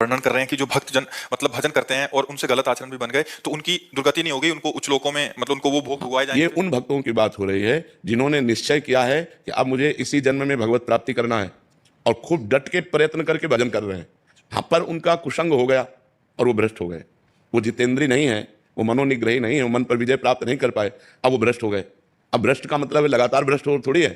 वर्णन कर रहे हैं कि जो भक्त जन मतलब भजन करते हैं और उनसे गलत आचरण भी बन गए तो उनकी दुर्गति नहीं हो गई, उनको उच्च लोकों में मतलब उनको वो भोग भुगवाए जाएंगे। ये उन भक्तों की बात हो रही है जिन्होंने निश्चय किया है कि अब मुझे इसी जन्म में भगवत प्राप्ति करना है और खूब डट के प्रयत्न करके भजन कर रहे हैं। हाँ, पर उनका कुसंग हो गया और वो भ्रष्ट हो गए। वो जितेंद्रीय नहीं है, वो मनोनिग्रही नहीं है, वो मन पर विजय प्राप्त नहीं कर पाए, अब वो भ्रष्ट हो गए। अब भ्रष्ट का मतलब है लगातार भ्रष्ट हो थोड़ी है।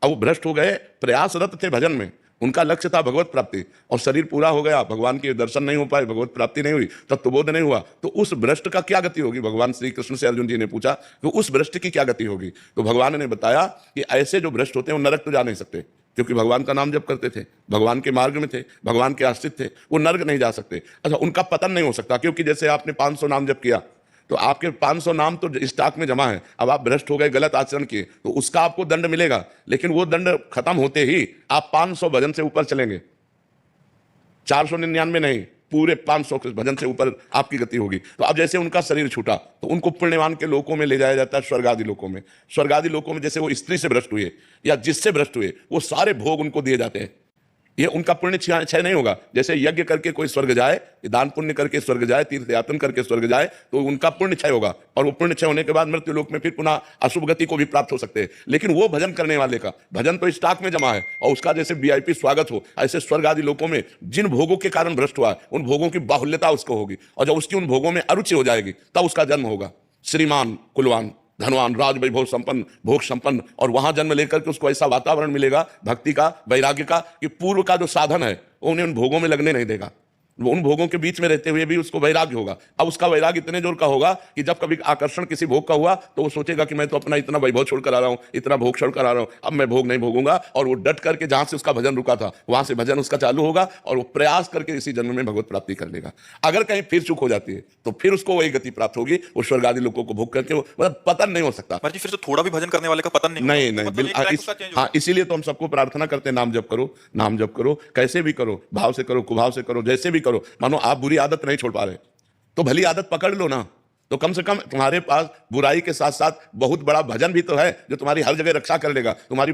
अब वो भ्रष्ट हो गए, प्रयासरत थे भजन में, उनका लक्ष्य था भगवत प्राप्ति, और शरीर पूरा हो गया, भगवान के दर्शन नहीं हो पाए, भगवत प्राप्ति नहीं हुई, तत्वबोध नहीं हुआ, तो उस भ्रष्ट का क्या गति होगी? भगवान श्री कृष्ण से अर्जुन जी ने पूछा कि उस भ्रष्ट की क्या गति होगी? तो भगवान ने बताया कि ऐसे जो भ्रष्ट होते हैं वो नरक तो जा नहीं सकते, क्योंकि भगवान का नाम जप करते थे, भगवान के मार्ग में थे, भगवान के आश्रित थे, वो नरक नहीं जा सकते। अच्छा, उनका पतन नहीं हो सकता, क्योंकि जैसे आपने 500 नाम जप किया तो आपके 500 नाम तो स्टॉक में जमा है, अब आप भ्रष्ट हो गए, गलत आचरण किए, तो उसका आपको दंड मिलेगा, लेकिन वो दंड खत्म होते ही आप 500 भजन से ऊपर चलेंगे, 499 नहीं, पूरे 500 के भजन से ऊपर आपकी गति होगी। तो अब जैसे उनका शरीर छूटा तो उनको पुण्यवान के लोकों में ले जाया जाता है, स्वर्ग आदि लोकों में। स्वर्ग आदि लोकों में जैसे वो स्त्री से भ्रष्ट हुए या जिससे भ्रष्ट हुए, वो सारे भोग उनको दिए जाते हैं। ये उनका पुण्य क्षय नहीं होगा। जैसे यज्ञ करके कोई स्वर्ग जाए, दान पुण्य करके स्वर्ग जाए, तीर्थ यातन करके स्वर्ग जाए, तो उनका पुण्य क्षय होगा, और वो पुण्य क्षय होने के बाद मृत्यु लोक में फिर पुनः अशुभ गति को भी प्राप्त हो सकते हैं। लेकिन वो भजन करने वाले का भजन तो स्टॉक में जमा है, और उसका जैसे वीआईपी स्वागत हो, ऐसे स्वर्ग आदि लोकों में जिन भोगों के कारण भ्रष्ट हुआ, उन भोगों की बाहुल्यता उसको होगी, और जब उसकी उन भोगों में अरुचि हो जाएगी तब उसका जन्म होगा श्रीमान, कुलवान, धनवान, राज वैभव संपन्न, भोग संपन्न, और वहां जन्म लेकर के उसको ऐसा वातावरण मिलेगा भक्ति का, वैराग्य का, कि पूर्व का जो साधन है वो उन्हें उन भोगों में लगने नहीं देगा। वो उन भोगों के बीच में रहते हुए भी उसको वैराग्य होगा। अब उसका वैराग्य इतने जोर का होगा कि जब कभी आकर्षण किसी भोग का हुआ तो वो सोचेगा कि मैं तो अपना इतना वैभव छोड़कर आ रहा हूं, इतना भोग छोड़कर आ रहा हूं, अब मैं भोग नहीं भोगूंगा, और वो डट करके जहां से उसका भजन रुका था वहां से भजन उसका चालू होगा, और वो प्रयास करके इसी जन्म में भगवत प्राप्ति कर लेगा। अगर कहीं फिर चूक हो जाती है तो फिर उसको वही गति प्राप्त होगी, वो स्वर्ग आदि लोगों को भोग करके, वो मतलब पतन नहीं हो सकता। जी, फिर तो थोड़ा भी भजन करने वाले का पतन नहीं नहीं होगा। नहीं, मतलब एक track उसका change हाँ, होगा। इसीलिए तो हम सबको प्रार्थना करते हैं, नाम जप करो, नाम जप करो, कैसे भी करो, भाव से करो, कुभाव से करो, जैसे भी करो। मानो आप बुरी आदत नहीं छोड़ पा रहे तो भली आदत पकड़ लो ना, तो कम से कम तुम्हारे पास बुराई के साथ साथ बहुत बड़ा भजन भी तो है जो तुम्हारी हर जगह रक्षा कर लेगा। तुम्हारी